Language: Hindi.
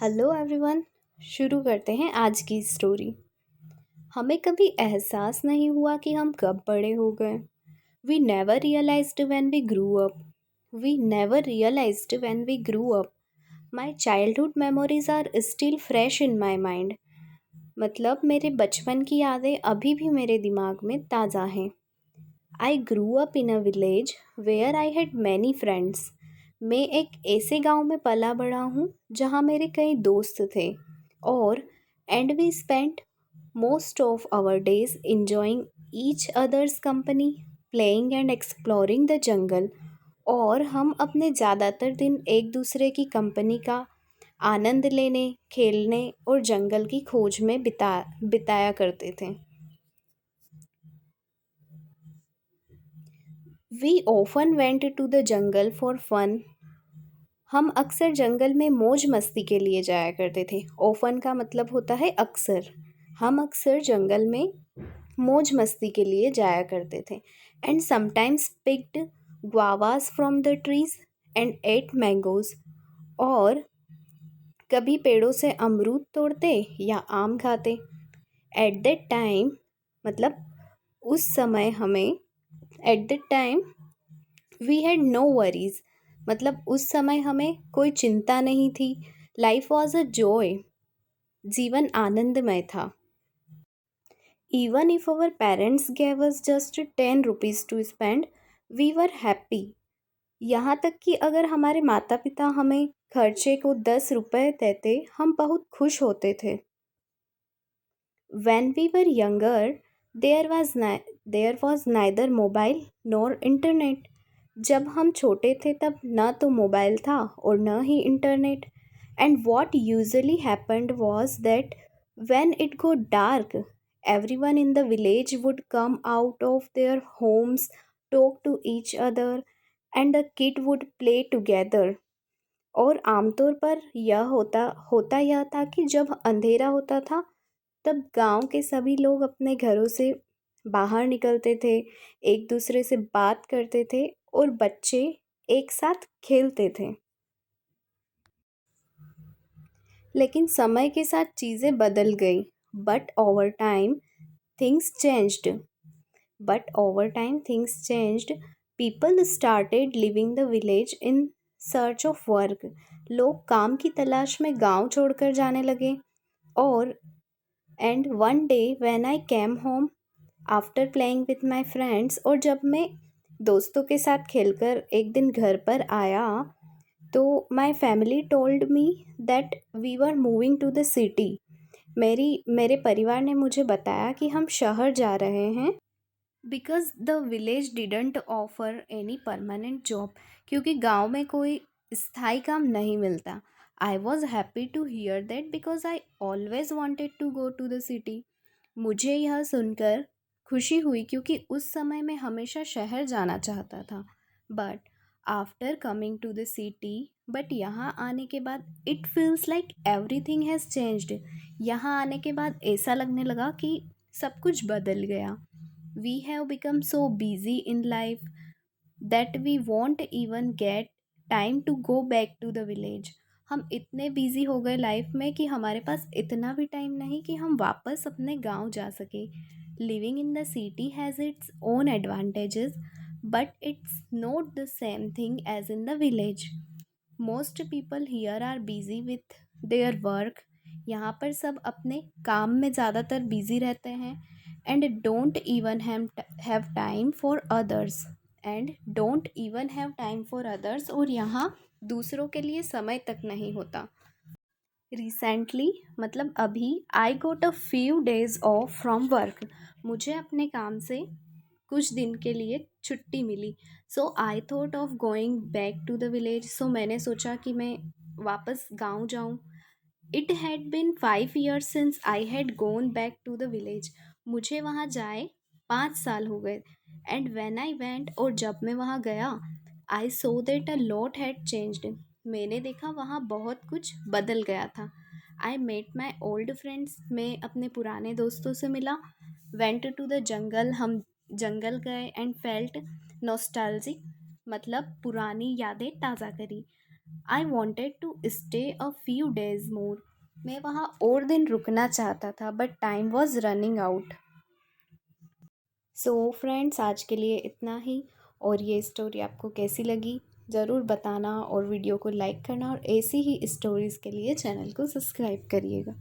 Hello everyone. शुरू करते हैं आज की स्टोरी। हमें कभी एहसास नहीं हुआ कि हम कब बड़े हो गए। We never realised when we grew up. We never realised when we grew up. My childhood memories are still fresh in my mind. मतलब मेरे बचपन की यादें अभी भी मेरे दिमाग में ताज़ा हैं। I grew up in a village where I had many friends. मैं एक ऐसे गांव में पला बड़ा हूँ जहाँ मेरे कई दोस्त थे। और and we spent most of our days enjoying each other's company, playing and exploring the jungle. और हम अपने ज़्यादातर दिन एक दूसरे की कंपनी का आनंद लेने, खेलने और जंगल की खोज में बिताया करते थे। We often went to the jungle for fun. हम अक्सर जंगल में मौज मस्ती के लिए जाया करते थे। ऑफन का मतलब होता है अक्सर। हम अक्सर जंगल में मौज मस्ती के लिए जाया करते थे। And sometimes picked guavas from the trees and ate mangoes. और कभी पेड़ों से अमरूद तोड़ते या आम खाते। एट दैट टाइम मतलब उस समय हमें at that time we had no worries. मतलब उस समय हमें कोई चिंता नहीं थी। Life was a joy. जीवन आनंदमय था। Even if our parents gave us just 10 rupees to spend, we were happy. यहाँ तक कि अगर हमारे माता पिता हमें खर्चे को 10 रुपए देते, हम बहुत खुश होते थे। When we were younger, there was neither mobile nor internet. जब हम छोटे थे तब न तो मोबाइल था और न ही internet. And what usually happened was that when it got dark, everyone in the village would come out of their homes, talk to each other, and the kid would play together. और आमतौर पर यह होता यह था कि जब अंधेरा होता था तब गांव के सभी लोग अपने घरों से बाहर निकलते थे, एक दूसरे से बात करते थे और बच्चे एक साथ खेलते थे। लेकिन समय के साथ चीज़ें बदल गई। But over time things changed but over time things changed. People started living the village in search of work. लोग काम की तलाश में गांव छोड़कर जाने लगे। और and one day when I came home after playing with my friends, और जब मैं दोस्तों के साथ खेलकर एक दिन घर पर आया तो my family told me that we were moving to the city. मेरे परिवार ने मुझे बताया कि हम शहर जा रहे हैं because the village didn't offer any permanent job. क्योंकि गांव में कोई स्थायी काम नहीं मिलता। I was happy to hear that because I always wanted to go to the city. मुझे यह सुनकर खुशी हुई क्योंकि उस समय मैं हमेशा शहर जाना चाहता था। But after coming to the city, but यहाँ आने के बाद it feels like everything has changed. यहाँ आने के बाद ऐसा लगने लगा कि सब कुछ बदल गया। We have become so busy in life that we want even get time to go back to the village. हम इतने बिजी हो गए लाइफ में कि हमारे पास इतना भी टाइम नहीं कि हम वापस अपने गांव जा सके। Living in the city has its own advantages, but it's not the same thing as in the village. Most people here are busy with their work. यहाँ पर सब अपने काम में ज़्यादातर बिजी रहते हैं। And don't even have time for others और यहाँ दूसरों के लिए समय तक नहीं होता। रिसेंटली मतलब अभी I got a few days off from work. मुझे अपने काम से कुछ दिन के लिए छुट्टी मिली। So I thought of going back to the village. सो मैंने सोचा कि मैं वापस गांव जाऊं। It had been 5 years since I had gone back to the village. मुझे वहाँ जाए 5 साल हो गए। एंड वेन आई वेंट, और जब मैं वहाँ गया, I saw that a lot had changed. मैंने देखा वहाँ बहुत कुछ बदल गया था। I met my old friends. मैं अपने पुराने दोस्तों से मिला। Went to the jungle. हम जंगल गए एंड फेल्ट नॉस्टैल्जिक। मतलब पुरानी यादें ताज़ा करी। I wanted to stay a few days more. मैं वहाँ और दिन रुकना चाहता था but time was running out. So friends, आज के लिए इतना ही। और ये स्टोरी आपको कैसी लगी ज़रूर बताना, और वीडियो को लाइक करना, और ऐसी ही स्टोरीज़ के लिए चैनल को सब्सक्राइब करिएगा।